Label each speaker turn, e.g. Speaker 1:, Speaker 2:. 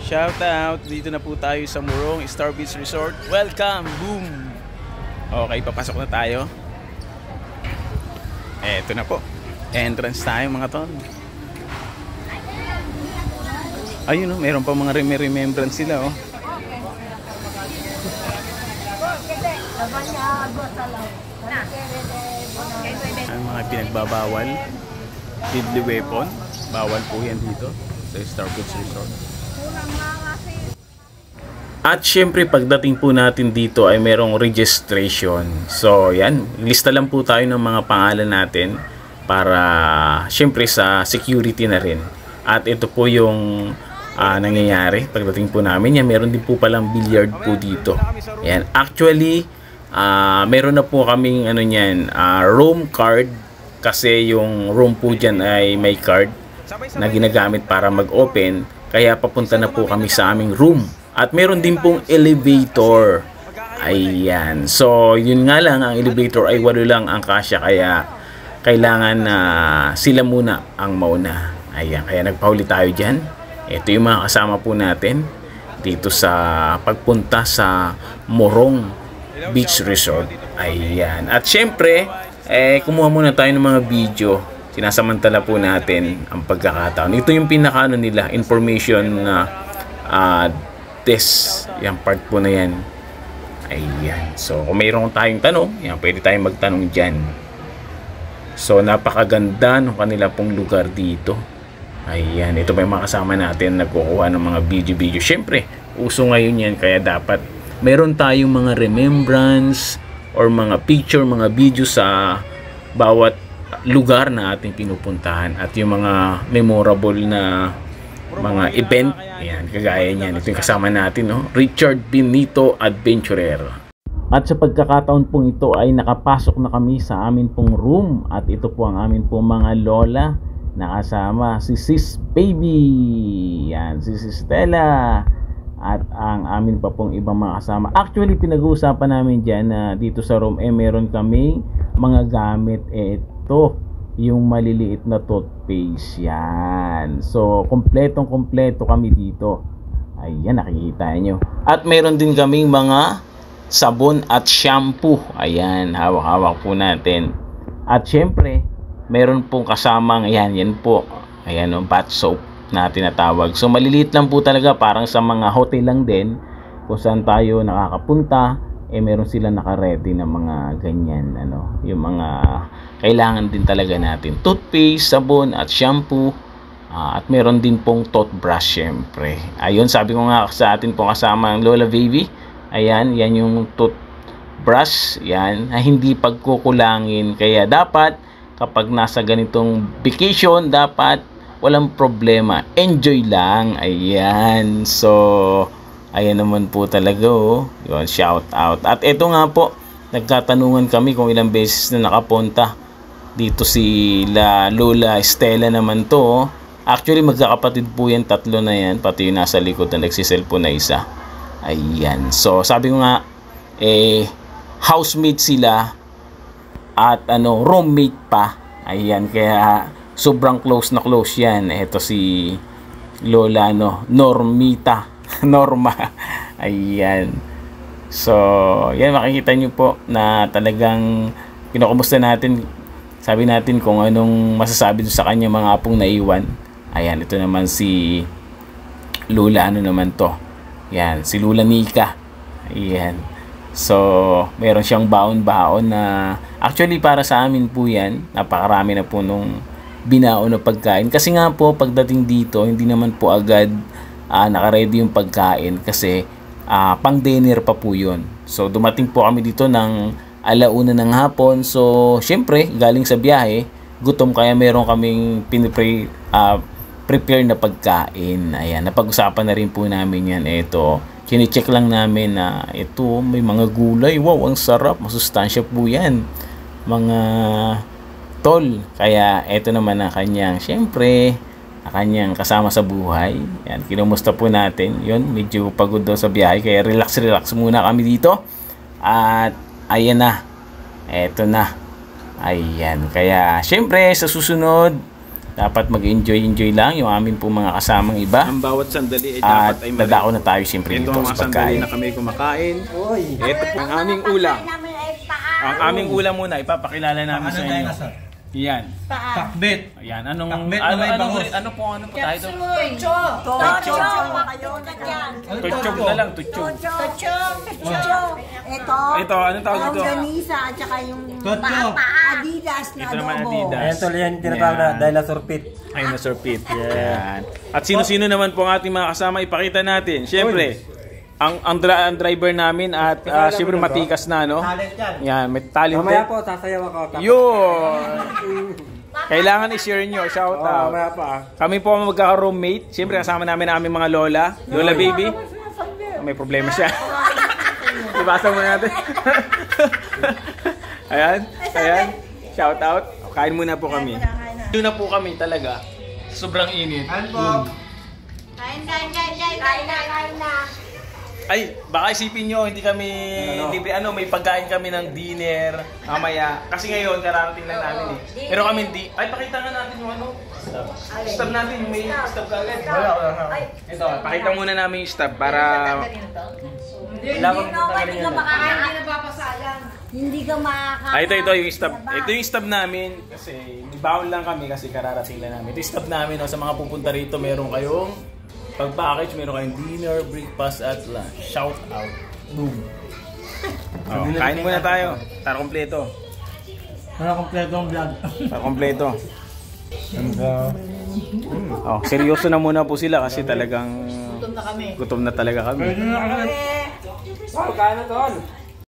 Speaker 1: Shout out! Dito na po tayo sa Morong Star Beach Resort. Welcome! Boom! Okay, papasok na tayo. Eto na po. Entrance tayo mga ton. Ayun oh, meron pa mga remembrance sila oh. Ang mga pinagbabawal, deadly weapon, bawal po yan dito sa Star Beach Resort. At syempre pagdating po natin dito ay merong registration. So yan, lista lang po tayo ng mga pangalan natin para syempre sa security na rin. At ito po yung nangyayari pagdating po namin. Yan, meron din po palang billiard po dito. Yan, actually meron na po kaming ano niyan, room card, kasi yung room po dyan ay may card na ginagamit para mag-open, kaya papunta na po kami sa aming room. At meron din pong elevator. Ayan, so yun nga lang, ang elevator ay 8 lang ang kasya, kaya kailangan na sila muna ang mauna. Ayan, kaya nagpahuli tayo dyan. Ito yung mga kasama po natin dito sa pagpunta sa Morong Beach Resort. Ayan. At syempre, kumuha muna tayo ng mga video. Sinasamantala po natin ang pagkakataon. Ito yung pinaka nila, information na desk. Yung part po na yan. Ayan. So, kung mayroon tayong tanong, yan, pwede tayong magtanong dyan. So, napakaganda ng kanila pong lugar dito. Ayan, ito pa yung mga kasama natin nagkukuha ng mga video. Syempre, uso ngayon yan, kaya dapat meron tayong mga remembrance or mga picture, mga video sa bawat lugar na ating pinupuntahan. At yung mga memorable na mga event, ayan, kagaya niyan. Ito yung kasama natin, no? Richard Benito Adventurer. At sa pagkakataon pong ito ay nakapasok na kami sa amin pong room. At ito po ang amin pong mga lola. Nakasama si Sis Baby, yan, si Sis Stella, at ang amin pa pong ibang mga kasama. Actually, pinag-uusapan namin dyan na dito sa room meron kami mga gamit. Ito, yung maliliit na toothpaste, yan. So, kompletong-kompleto kami dito. Ayan, nakikita nyo. At meron din kaming mga sabon at shampoo. Ayan, hawak-hawak po natin. At syempre, meron pong kasamang, yan po, ayan o, bath soap na tinatawag. So maliliit lang po talaga, parang sa mga hotel lang din kung saan tayo nakakapunta, meron sila naka-ready na mga ganyan, ano, yung mga kailangan din talaga natin, toothpaste, sabon at shampoo. At meron din pong toothbrush syempre. Ayun, sabi ko nga sa atin pong kasama ang Lola Baby, ayan, yan yung toothbrush, yan, na hindi pagkukulangin. Kaya dapat kapag nasa ganitong vacation, dapat walang problema, enjoy lang. Ayan, so ayan naman po talaga oh. Yun, shout out. At ito nga po, nagkatanungan kami kung ilang beses na nakapunta dito si Lola Stella naman to oh. Actually magkakapatid po yan, 3 na yan, pati yung nasa likod na nagsiselfone na isa. Ayan, so sabi ko nga, housemate sila at ano, roommate pa. Ayan, kaya sobrang close na close yan. Ito si Lola Normita Norma. Ayan, so yan, makikita nyo po na talagang kinukumusta natin, sabi natin kung anong masasabi sa kanya mga apong naiwan. Ayan, ito naman si Lola naman to, yan, si Lola Nika. Ayan, so, meron siyang baon-baon na actually para sa amin po yan. Napakarami na po nung binaon na pagkain. Kasi nga po, pagdating dito, hindi naman po agad nakaready yung pagkain. Kasi pang dinner pa po yun. So, dumating po kami dito ng 1:00 ng hapon. So, syempre, galing sa biyahe, gutom, kaya meron kaming prepare na pagkain. Ayan, napag-usapan na rin po namin yan. Ito, kine-check lang namin na ito, may mga gulay. Wow, ang sarap. Masustansya po yan, mga tol. Kaya ito naman ang kanyang, syempre, ang kanyang kasama sa buhay. Yan, kinumusta po natin. Yun, medyo pagod daw sa biyahe, kaya relax muna kami dito. At ayan na. Eto na. Ayan, kaya syempre sa susunod, Dapat mag-enjoy lang yung aming po mga kasamang iba.
Speaker 2: Ang bawat sandali ay
Speaker 1: At
Speaker 2: dapat ay
Speaker 1: dadako na tayo siyempre
Speaker 2: Ito
Speaker 1: dito
Speaker 2: ang
Speaker 1: sa
Speaker 2: mga sandali
Speaker 1: pagkain.
Speaker 2: na kami kumakain. Ito po ang aming ulam. Ang aming ulam muna, ipapakilala namin sa inyo. Yan.
Speaker 3: Pakbet.
Speaker 1: Ayan, anong
Speaker 3: Takbet
Speaker 1: ano
Speaker 3: na may
Speaker 1: ano
Speaker 3: bangus.
Speaker 1: ano po tayo doon?
Speaker 4: Tutsog
Speaker 1: Tutsog na lang, tutsog. Ito, anong tawag dito?
Speaker 4: Longganisa at saka yung
Speaker 3: Tutsog.
Speaker 4: Adidas na
Speaker 1: Ito naman
Speaker 4: adobo.
Speaker 1: Adidas.
Speaker 3: Ayan tol, yan tinatawag na dinosaur pit.
Speaker 1: Ay, na Sir Pete. Yan. At sino-sino naman po ang ating mga kasama ipakita natin. Siyempre, ang driver namin at siyempre matikas na, no?
Speaker 3: Talent yan.
Speaker 1: Yan, may talent.
Speaker 3: Mamaya po, sasayaw ako.
Speaker 1: Yun! Kailangan i-share nyo, shout out.
Speaker 3: Mamaya pa.
Speaker 1: Kami po ang magkaka-roommate. Siyempre kasama namin ang aming mga lola. Lola baby. May problema siya. Ibasa mo natin. Ayan, ayan. Shout out. Kain muna po kami. Doon na po kami talaga. Sobrang init.
Speaker 3: Kain po.
Speaker 4: Kain na.
Speaker 1: Ay, baka isipin nyo, hindi kami, may pagkain kami ng dinner, mamaya. Kasi ngayon, kararating lang namin eh. Pero kami hindi, pakita nga natin yung stab natin, may stab kagad. Wala. Ito, pakita muna namin yung stab para...
Speaker 4: Hindi ka makakain.
Speaker 1: ito yung stab. Ito yung stab namin, kasi baon lang kami kasi kararating lang namin. Ito yung stab namin, sa mga pupunta rito, meron kayong pag-package, meron kayong dinner, breakfast, at lunch. Shout out. Boom. Kain muna tayo. Para kompleto.
Speaker 3: Para kompleto ang vlog.
Speaker 1: Para kompleto. Seryoso na muna po sila kasi talagang gutom na talaga kami.
Speaker 3: Kain na tol.